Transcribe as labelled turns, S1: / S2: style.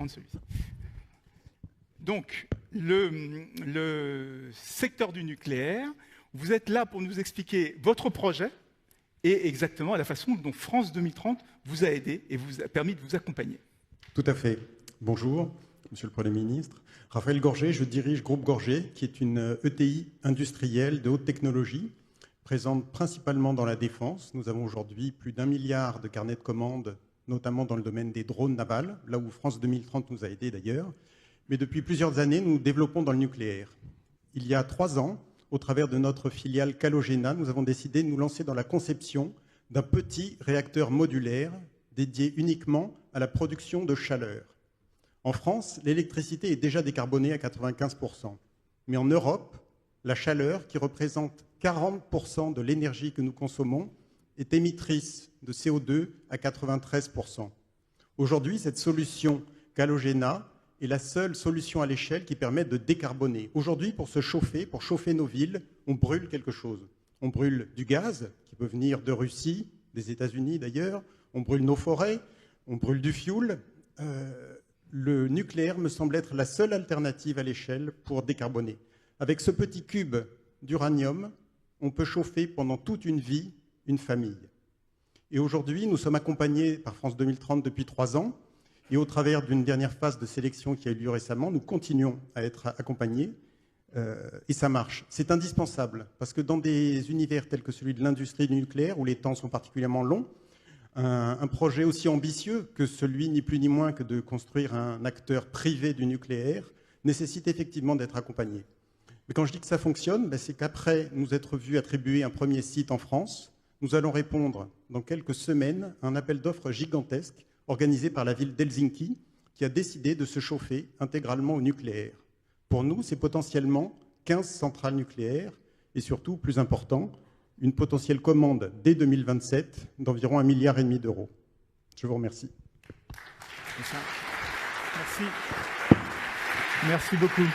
S1: prendre celui-ci. Donc, le secteur du nucléaire, vous êtes là pour nous expliquer votre projet et exactement la façon dont France 2030 vous a aidé et vous a permis de vous accompagner.
S2: Tout à fait. Bonjour, Monsieur le Premier ministre. Raphaël Gorgé, je dirige Groupe Gorgé, qui est une ETI industrielle de haute technologie, présente principalement dans la défense. Nous avons aujourd'hui plus d'1 milliard de carnets de commandes, notamment dans le domaine des drones navals, là où France 2030 nous a aidés d'ailleurs. Mais depuis plusieurs années, nous développons dans le nucléaire. Il y a 3 ans, au travers de notre filiale Calogena, nous avons décidé de nous lancer dans la conception d'un petit réacteur modulaire dédié uniquement à la production de chaleur. En France, l'électricité est déjà décarbonée à 95%. Mais en Europe, la chaleur, qui représente 40% de l'énergie que nous consommons, est émettrice de CO2 à 93%. Aujourd'hui, cette solution Calogena est la seule solution à l'échelle qui permet de décarboner. Aujourd'hui, pour chauffer nos villes, on brûle quelque chose. On brûle du gaz, qui peut venir de Russie, des États-Unis d'ailleurs, on brûle nos forêts, on brûle du fioul. Le nucléaire me semble être la seule alternative à l'échelle pour décarboner. Avec ce petit cube d'uranium, on peut chauffer pendant toute une vie une famille. Et aujourd'hui, nous sommes accompagnés par France 2030 depuis 3 ans. Et au travers d'une dernière phase de sélection qui a eu lieu récemment, nous continuons à être accompagnés et ça marche. C'est indispensable parce que dans des univers tels que celui de l'industrie du nucléaire, où les temps sont particulièrement longs, un projet aussi ambitieux que celui, ni plus ni moins que de construire un acteur privé du nucléaire, nécessite effectivement d'être accompagné. Mais quand je dis que ça fonctionne, c'est qu'après nous être vus attribuer un premier site en France, nous allons répondre dans quelques semaines à un appel d'offres gigantesque organisé par la ville d'Helsinki, qui a décidé de se chauffer intégralement au nucléaire. Pour nous, c'est potentiellement 15 centrales nucléaires et surtout, plus important, une potentielle commande dès 2027 d'environ 1,5 milliard d'euros. Je vous remercie.
S1: Merci. Merci beaucoup.